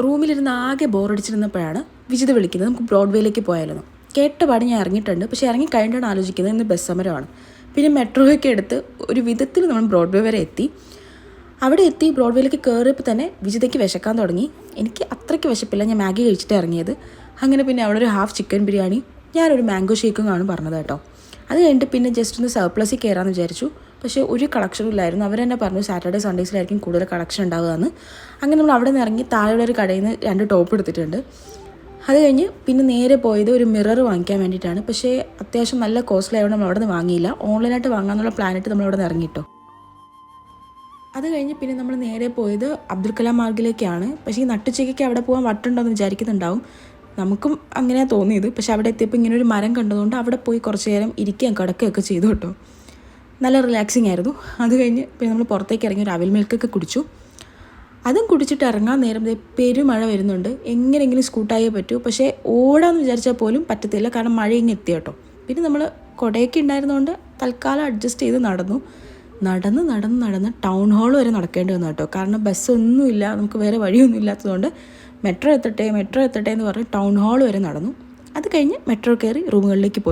റൂമിലിരുന്ന് ആകെ ബോറടിച്ചിരുന്നപ്പോഴാണ് വിജിത വിളിക്കുന്നത്, നമുക്ക് ബ്രോഡ്വേയിലേക്ക് പോയാലെന്ന്. കേട്ടപാട് ഞാൻ ഇറങ്ങിയിട്ടുണ്ട്, പക്ഷേ ഇറങ്ങി കഴിഞ്ഞിട്ടാണ് ആലോചിക്കുന്നത് ഇന്ന് ബസ് സമരമാണ്. പിന്നെ മെട്രോയൊക്കെ എടുത്ത് ഒരു വിധത്തിൽ നമ്മൾ ബ്രോഡ്വേ വരെ എത്തി. അവിടെ എത്തി ബ്രോഡ്വേയിലേക്ക് കയറിയപ്പോൾ തന്നെ വിജിതയ്ക്ക് വിശക്കാൻ തുടങ്ങി. എനിക്ക് അത്രയ്ക്ക് വിശപ്പില്ല, ഞാൻ മാഗി കഴിച്ചിട്ട് ഇറങ്ങിയത്. അങ്ങനെ പിന്നെ അവിടെ ഒരു ഹാഫ് ചിക്കൻ ബിരിയാണി, ഞാനൊരു മാംഗോ ഷേക്കും ആണ് പറഞ്ഞത് കേട്ടോ. അത് കഴിഞ്ഞിട്ട് പിന്നെ ജസ്റ്റ് ഒന്ന് സർപ്ലസിൽ കയറാമെന്ന് വിചാരിച്ചു. പക്ഷേ ഒരു കളക്ഷനും ഇല്ലായിരുന്നു. അവർ തന്നെ പറഞ്ഞു സാറ്റർഡേ സൺഡേസിലായിരിക്കും കൂടുതൽ കളക്ഷൻ ഉണ്ടാവുകയെന്ന്. അങ്ങനെ നമ്മൾ അവിടെ നിന്ന് ഇറങ്ങി താഴെയുള്ള ഒരു കടയിൽ നിന്ന് 2 ടോപ്പ് എടുത്തിട്ടുണ്ട്. അത് കഴിഞ്ഞ് പിന്നെ നേരെ പോയത് ഒരു മിറർ വാങ്ങിക്കാൻ വേണ്ടിയിട്ടാണ്. പക്ഷേ അത്യാവശ്യം നല്ല കോസ്റ്റ്ലി ആയതുകൊണ്ട് നമ്മൾ അവിടെ നിന്ന് വാങ്ങിയില്ല. ഓൺലൈനായിട്ട് വാങ്ങാമെന്നുള്ള പ്ലാനിട്ട് നമ്മൾ അവിടെ നിന്ന് ഇറങ്ങിയിട്ടോ. അത് കഴിഞ്ഞ് പിന്നെ നമ്മൾ നേരെ പോയത് അബ്ദുൽ കലാം മാർഗിലേക്കാണ്. പക്ഷേ ഈ നട്ടുച്ചയ്ക്കൊക്കെ അവിടെ പോകാൻ വട്ടുണ്ടോയെന്ന് വിചാരിക്കുന്നുണ്ടാവും. നമുക്കും അങ്ങനെയാണ് തോന്നിയത്. പക്ഷേ അവിടെ എത്തിയപ്പോൾ ഇങ്ങനെ ഒരു മരം കണ്ടതുകൊണ്ട് അവിടെ പോയി കുറച്ച് നേരം ഇരിക്കുകയും കിടക്കുകയൊക്കെ ചെയ്തു കേട്ടോ. നല്ല റിലാക്സിങ് ആയിരുന്നു. അത് കഴിഞ്ഞ് പിന്നെ നമ്മൾ പുറത്തേക്ക് ഇറങ്ങി ഒരു അവിൽ മിൽക്കൊക്കെ കുടിച്ചു. അതും കുടിച്ചിട്ട് ഇറങ്ങാൻ നേരം പെരുമഴ വരുന്നുണ്ട്. എങ്ങനെയെങ്കിലും സ്കൂട്ടായേ പറ്റൂ. പക്ഷേ ഓടാമെന്ന് വിചാരിച്ചാൽ പോലും പറ്റത്തില്ല, കാരണം മഴ ഇങ്ങ് എത്തി കേട്ടോ. പിന്നെ നമ്മൾ കുടയൊക്കെ ഉണ്ടായിരുന്നതുകൊണ്ട് തൽക്കാലം അഡ്ജസ്റ്റ് ചെയ്ത് നടന്ന് ടൗൺ ഹാൾ വരെ നടക്കേണ്ടി വന്നു കേട്ടോ. കാരണം ബസ്സൊന്നുമില്ല, നമുക്ക് വേറെ വഴിയൊന്നും ഇല്ലാത്തതുകൊണ്ട് മെട്രോ എത്തട്ടെ എന്ന് പറഞ്ഞ് ടൗൺ ഹാൾ വരെ നടന്നു. അത് കഴിഞ്ഞ് മെട്രോ കയറി റൂമുകളിലേക്ക് പോയി.